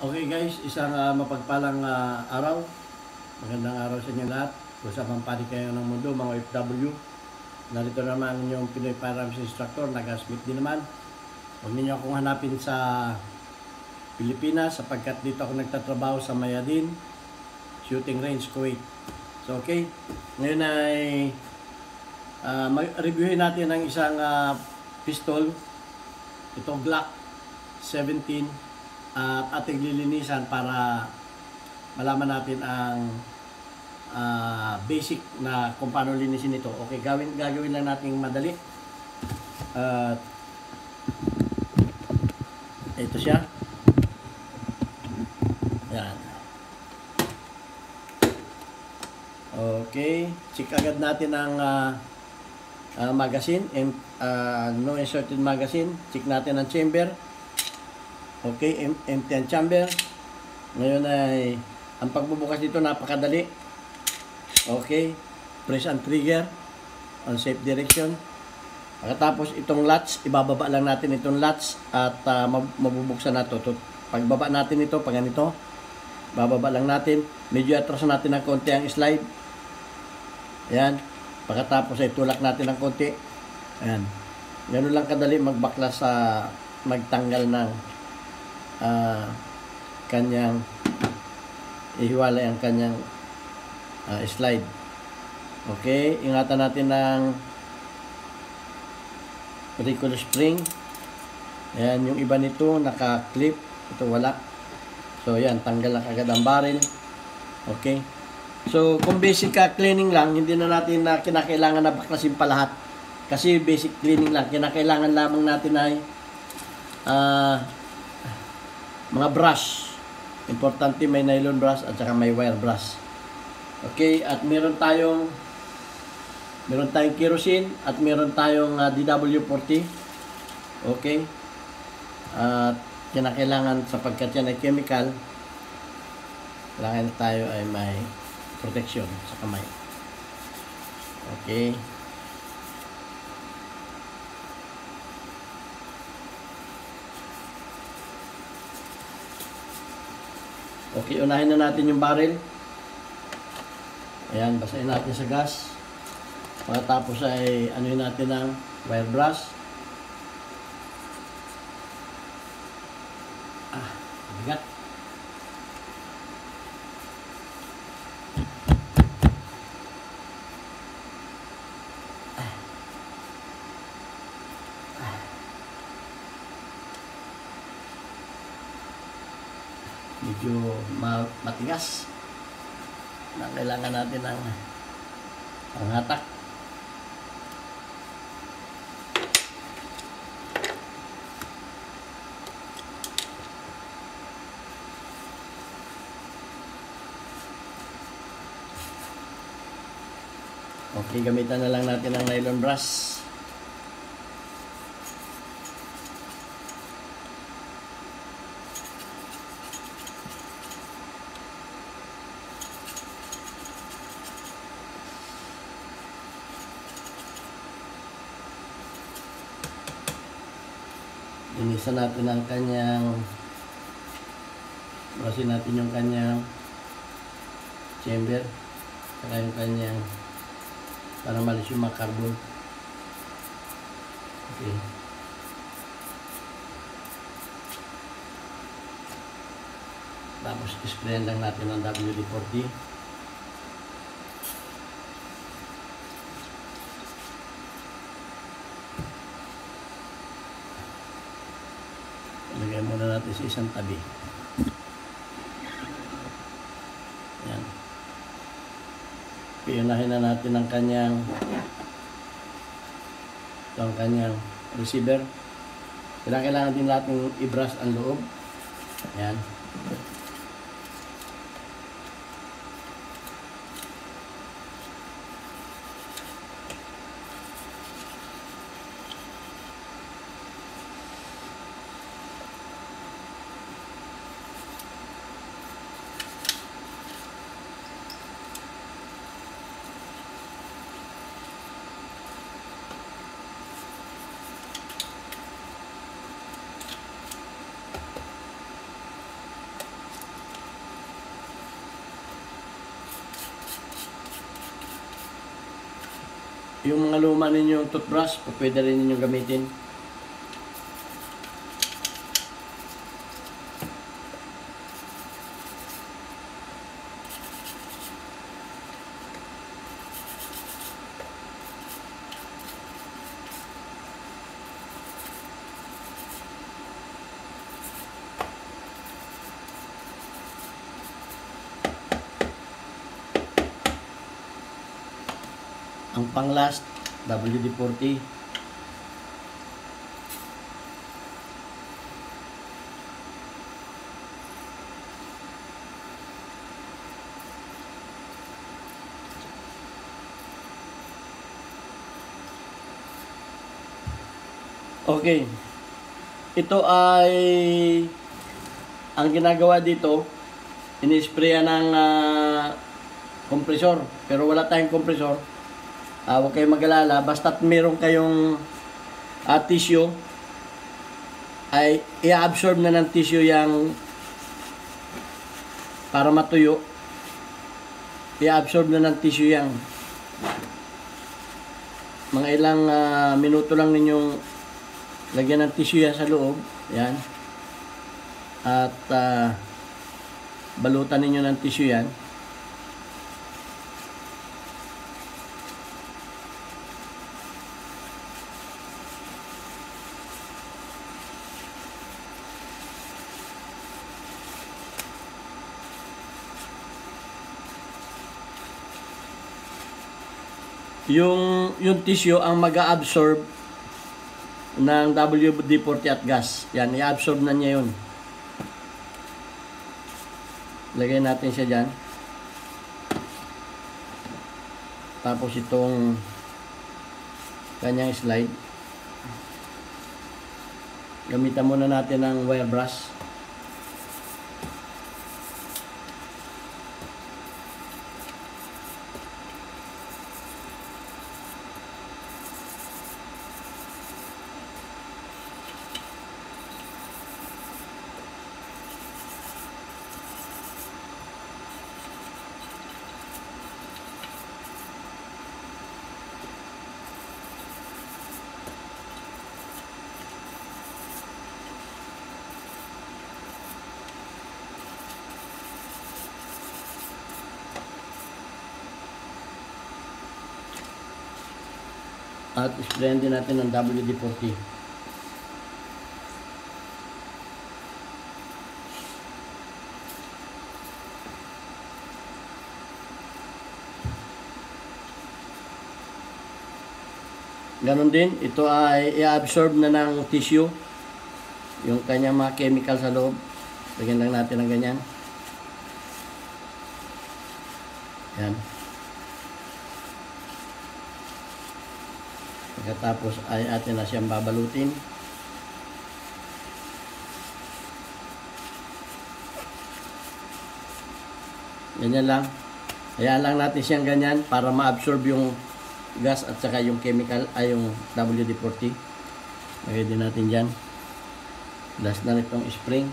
Okay guys, isang mapagpalang araw. Magandang araw sa inyo lahat. Kung sa pampali kayo ng mundo, mga OFW. Narito naman yung Pinoy Firearms Instructor, nag-smith din naman. Huwag ninyo akong hanapin sa Pilipinas sapagkat dito ako nagtatrabaho sa Mayadin Shooting Range, Kuwait. So okay, ngayon ay reviewin natin ang isang pistol. Itong Glock 17 at ating lilinisan para malaman natin ang basic na kung paano linisin ito. Okay, gagawin lang natin madali. Ito siya. Yan. Okay, check agad natin ang magazine, no inserted magazine. Check natin ang chamber. Okay, empty ang chamber. Ngayon ay ang pagbubukas dito napakadali. Okay, press ang trigger on safe direction. Pagkatapos itong latch, ibababa lang natin itong latch at mabubuksan natin ito. Pagbaba natin ito, pag ganito, bababa lang natin. Medyo atras natin ng konti ang slide. Ayan. Pagkatapos ay tulak natin ng konti. Ayan. Ganun lang kadali magbaklas sa magtanggal ng kanyang ihiwalay ang kanyang slide. Okay, ingatan natin ng recoil spring. Ayan, yung iba nito naka-clip, ito wala. So yan, tanggal na agad ang barrel. Okay, so kung basic cleaning lang, hindi na natin kinakailangan na baklasin pa lahat kasi basic cleaning lang. Kinakailangan lamang natin ay mga brush. Importante may nylon brush at saka may wire brush. Okay, at meron tayong kerosene at meron tayong DW40. Okay. At kinakailangan sapagkat yan ay chemical, kailangan tayo ay may protection sa kamay. Okay. Okay, unahin na natin yung barrel. Ayan, basahin natin sa gas. Pagkatapos ay anuhin natin ng wire brush. Bigat. Medyo matigas na kailangan natin ng panghatak. Okay, gamitan na lang natin ng nylon brush. Linisan natin ang kanyang, brasin natin yung kanyang chamber, saka yung kanyang, para malis yung mga carbon. Okay. Tapos sprayan lang natin ng WD-40. Lagay muna natin sa isang tabi. Yan. Piunahin na natin ang kanyang receiver. Kailangan din natin i-brush ang loob. Yan. Yung mga luma ninyong toothbrush, pwede rin ninyong gamitin. Ang pang last, WD-40. Okay. Ito ay ang ginagawa dito, ini-sprayan ng kompresor. Pero wala tayong kompresor. Huwag kayong mag-alala. Basta't meron kayong tissue, ay i-absorb na ng tissue yung para matuyo. I-absorb na ng tissue yung mga ilang minuto lang ninyong lagyan ng tissue yan sa loob. Yan. At balutan ninyo ng tissue yan. Yung tissue ang mag-a-absorb ng WD-40 at gas. Yan, i-absorb na niya yun. Lagay natin siya dyan. Tapos itong kanyang slide. Gamitan muna natin ng wire brush. At sprayan din natin ng WD-40. Ganon din, ito ay i-absorb na ng tissue yung kanyang mga chemical sa loob. Lagyan lang natin ng ganyan. Yan. Pagkatapos ay atin na siyang babalutin. Ganyan lang. Hayaan lang natin siyang ganyan para ma-absorb yung gas at saka yung chemical ay yung WD-40. Lagay din natin dyan. Last na nitong spring.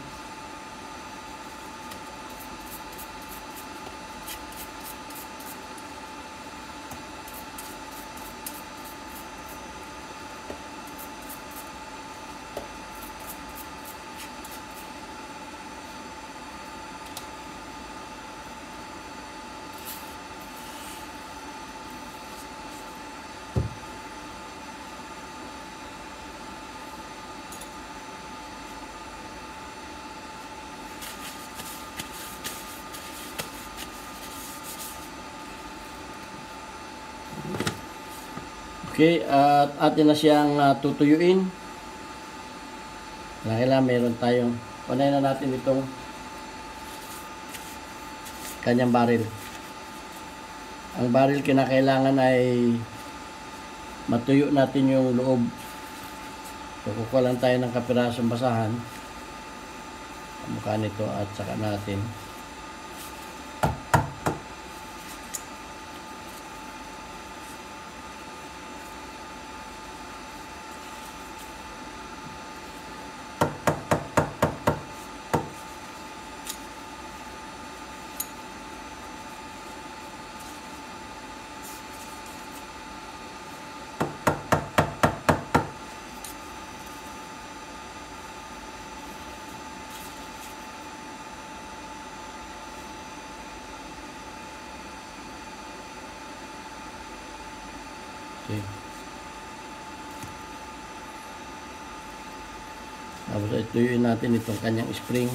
Okay, at atin na siyang tutuyuin. Kailangan meron tayong, panay na natin itong kanyang baril. Ang baril kinakailangan ay matuyo natin yung loob. So, kukuha lang tayo ng kapirasong basahan. Mukha nito at saka natin. Okay. Tapos ituyuin natin itong kanyang spring.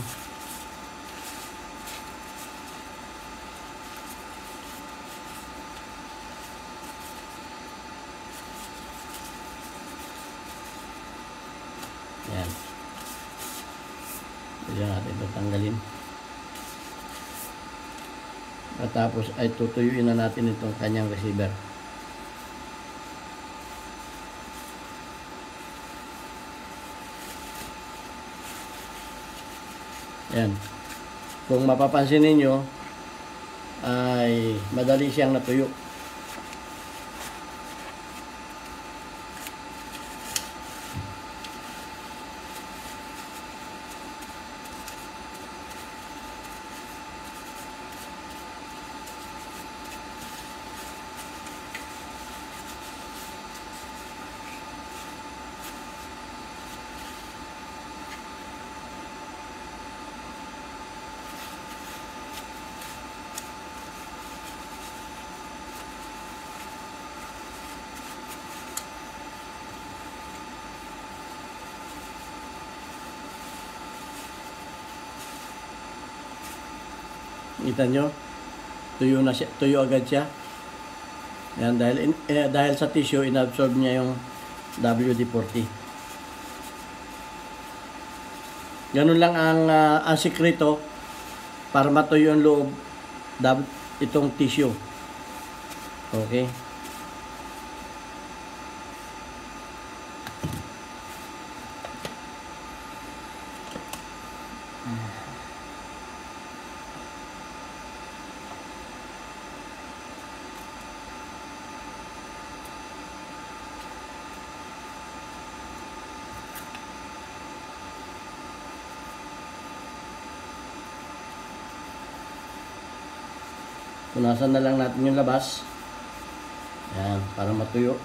Yan. Diyan natin ito tanggalin. At tapos ay tutuyuin na natin itong kanyang receiver. Yan. Kung mapapansin ninyo ay madali siyang natuyo. Kita nyo? Tuyo na siya, tuyo agad siya. Yan, dahil sa tissue, inabsorb niya yung WD-40. Ganun lang ang sikreto para matuyo yung loob itong tissue. Okay? Punasan na lang natin yung labas. Yan, para matuyo.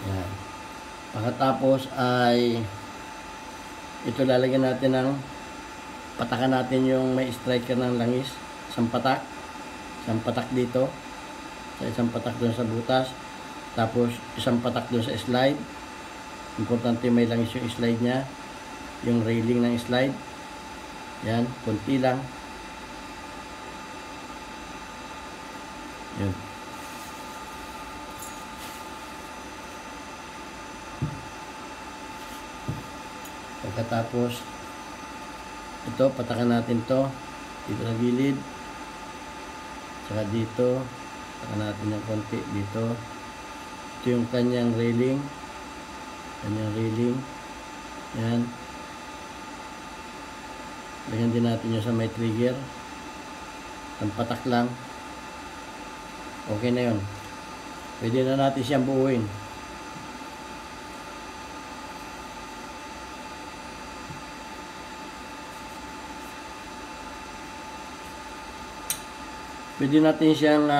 Yan. Pagkatapos ay ito lalagyan natin ng patakan natin yung may striker ng langis, isang patak dito, sa isang patak doon sa butas, tapos isang patak doon sa slide. Importante may langis yung slide nya, yung railing ng slide. Yan, konti lang. Yun. Pagkatapos ito, patakan natin to dito sa gilid, saka dito patakan natin ng konti dito. Ito yung kanyang railing, yan. Lagyan din natin yung sa may trigger, ang patak lang. Okay na yun, pwede na natin siyang buuin. Pwede natin siyang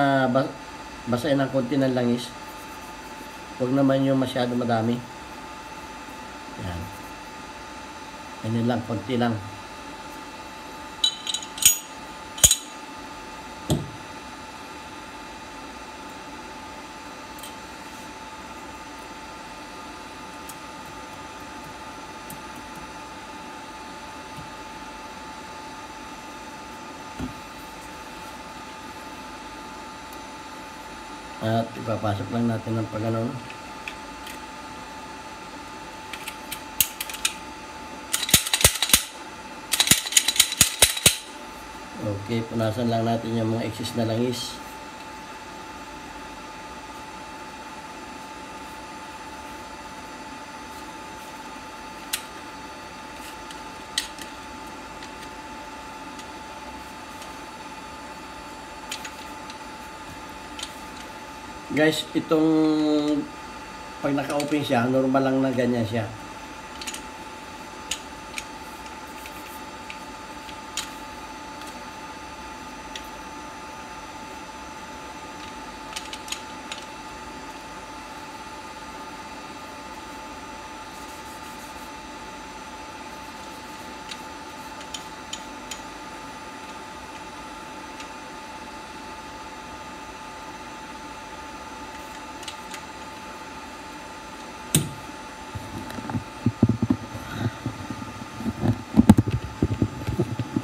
basahin ng konti ng langis. Huwag naman yung masyado madami. Yan. Ganyan lang, konti lang. At ipapasok lang natin ng pagano'n. Okay, punasan lang natin yung mga excess na langis. Guys, itong pag naka-open siya, normal lang na ganyan siya.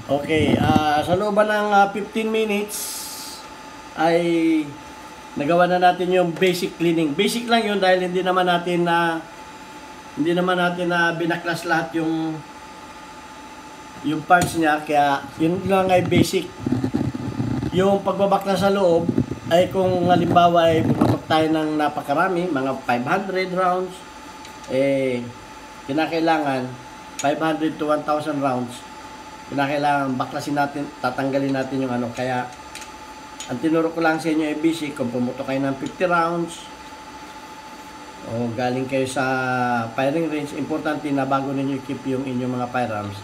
Okay, sa looban ng 15 minutes ay nagawa na natin yung basic cleaning. Basic lang yun dahil hindi naman natin na binaklas lahat yung parts niya, kaya yun lang ay basic. Yung pagbabaklas sa loob ay kung halimbawa ay pumatok tayo ng napakarami, mga 500 rounds, kinakailangan 500 to 1,000 rounds, kinakailangan baklasin natin, tatanggalin natin yung ano. Kaya ang tinuro ko lang sa inyo ay basic. Kung pumutok kayo ng 50 rounds o galing kayo sa firing range, importante na bago ninyo keep yung inyong mga firearms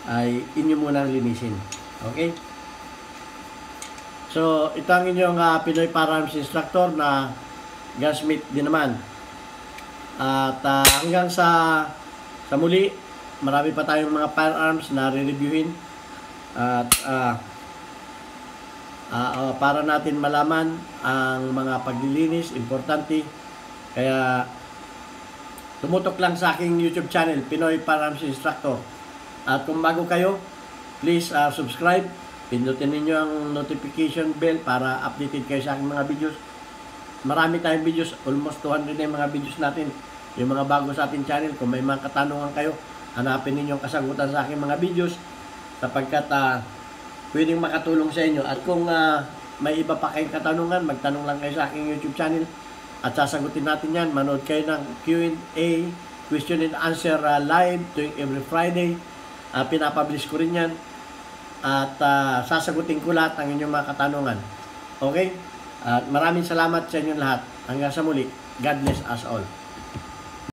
ay inyo munang linisin. Okay? So, ito ang inyong Pinoy Firearms Instructor na gunsmith din naman. At hanggang sa muli, marami pa tayong mga firearms na re-reviewin. At para natin malaman ang mga paglilinis, importante. Kaya tumutok lang sa aking YouTube channel, Pinoy Firearms Instructor. At kung bago kayo, please subscribe. Pindutin ninyo ang notification bell para updated kayo sa aking mga videos. Marami tayong videos, almost 200 na yung mga videos natin. Yung mga bago sa ating channel, kung may mga katanungan kayo, hanapin ninyo ang kasagutan sa aking mga videos sapagkat pwedeng makatulong sa inyo. At kung may iba pa kayong katanungan, magtanong lang kayo sa aking YouTube channel at sasagutin natin yan. Manood kayo ng Q&A, question and answer live tuwing every Friday. Pinapublish ko rin yan at sasagutin ko lahat ng inyong mga katanungan. Okay? At maraming salamat sa inyong lahat. Hanggang sa muli. God bless us all.